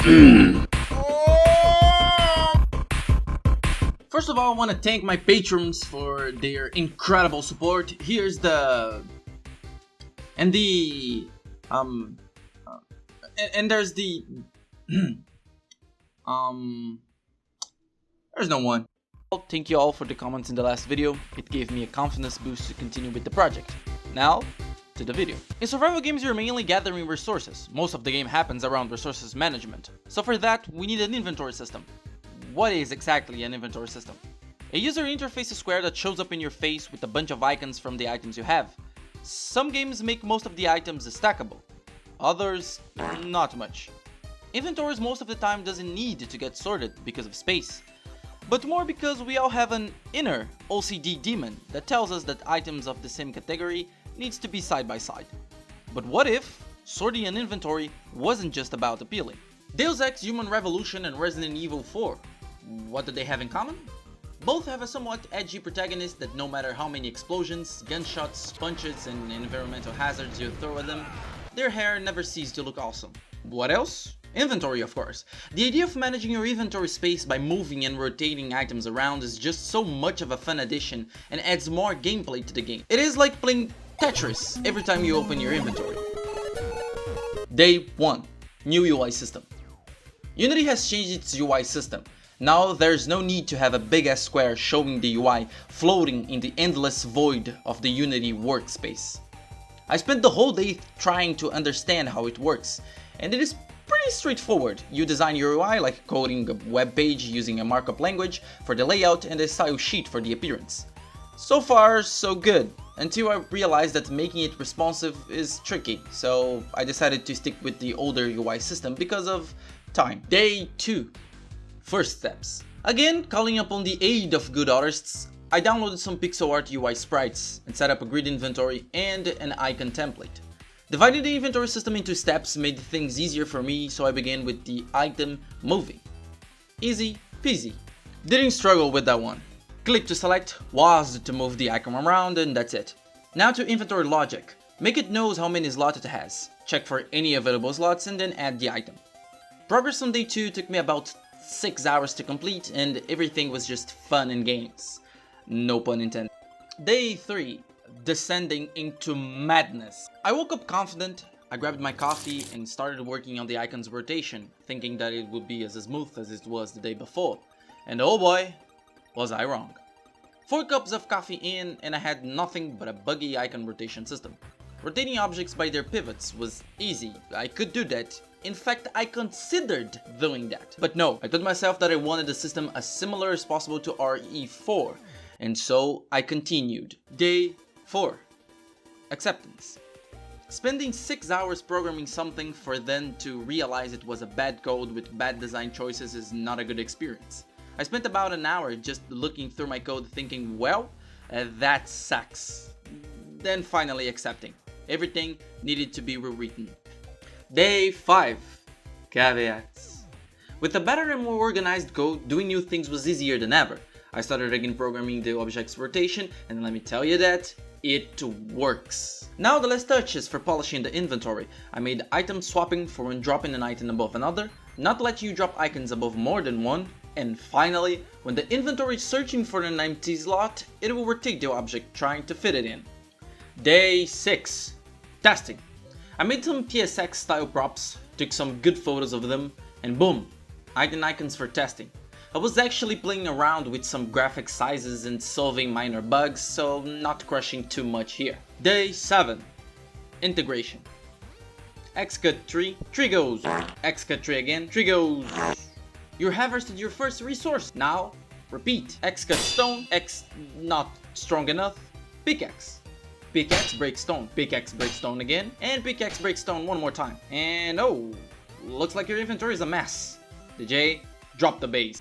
First of all, I want to thank my patrons for their incredible support. Here's the... And the... And there's the... There's no one. Thank you all for the comments in the last video. It gave me a confidence boost to continue with the project. Now, to the video. In survival games, you're mainly gathering resources. Most of the game happens around resources management. So for that, we need an inventory system. What is exactly an inventory system? A user interface square that shows up in your face with a bunch of icons from the items you have. Some games make most of the items stackable. Others, not much. Inventories most of the time doesn't need to get sorted because of space, but more because we all have an inner OCD demon that tells us that items of the same category needs to be side by side. But what if sorting an inventory wasn't just about appealing? Deus Ex Human Revolution and Resident Evil 4. What do they have in common? Both have a somewhat edgy protagonist that no matter how many explosions, gunshots, punches and environmental hazards you throw at them, their hair never ceases to look awesome. What else? Inventory, of course. The idea of managing your inventory space by moving and rotating items around is just so much of a fun addition and adds more gameplay to the game. It is like playing Tetris every time you open your inventory. Day 1. New UI system. Unity has changed its UI system. Now there's no need to have a big ass square showing the UI floating in the endless void of the Unity workspace. I spent the whole day trying to understand how it works, and it is pretty straightforward. You design your UI like coding a web page using a markup language for the layout and a style sheet for the appearance. So far, so good, until I realized that making it responsive is tricky, so I decided to stick with the older UI system because of time. Day 2. First steps. Again, calling upon the aid of good artists, I downloaded some pixel art UI sprites and set up a grid inventory and an icon template. Dividing the inventory system into steps made things easier for me, so I began with the item moving. Easy peasy. Didn't struggle with that one. Click to select, WASD to move the icon around, and that's it. Now to inventory logic. Make it knows how many slots it has. Check for any available slots and then add the item. Progress on day 2 took me about 6 hours to complete, and everything was just fun and games. No pun intended. Day 3. Descending into madness. I woke up confident, I grabbed my coffee and started working on the icon's rotation, thinking that it would be as smooth as it was the day before. And oh boy, was I wrong. 4 cups of coffee in and I had nothing but a buggy icon rotation system. Rotating objects by their pivots was easy, I could do that. In fact, I considered doing that. But no, I told myself that I wanted a system as similar as possible to RE4, and so I continued. Day 4. Acceptance. Spending 6 hours programming something for then to realize it was a bad code with bad design choices is not a good experience. I spent about an hour just looking through my code thinking, well, that sucks. Then finally accepting. Everything needed to be rewritten. Day 5. Caveats. With a better and more organized code, doing new things was easier than ever. I started again programming the object's rotation, and let me tell you that it works. Now the last touches for polishing the inventory. I made item swapping for when dropping an item above another, not let you drop icons above more than one, and finally, when the inventory is searching for an empty slot, it will rotate the object trying to fit it in. Day 6. Testing. I made some PSX style props, took some good photos of them, and boom, item icons for testing. I was actually playing around with some graphic sizes and solving minor bugs, so not crushing too much here. Day 7. Integration. Xcut tree, tree goes. Xcut tree again, tree goes. You harvested your first resource. Now, repeat. Xcut stone, X not strong enough. Pickaxe. Pickaxe breaks stone. Pickaxe breaks stone again. And pickaxe breaks stone one more time. And oh, looks like your inventory is a mess. DJ, drop the base.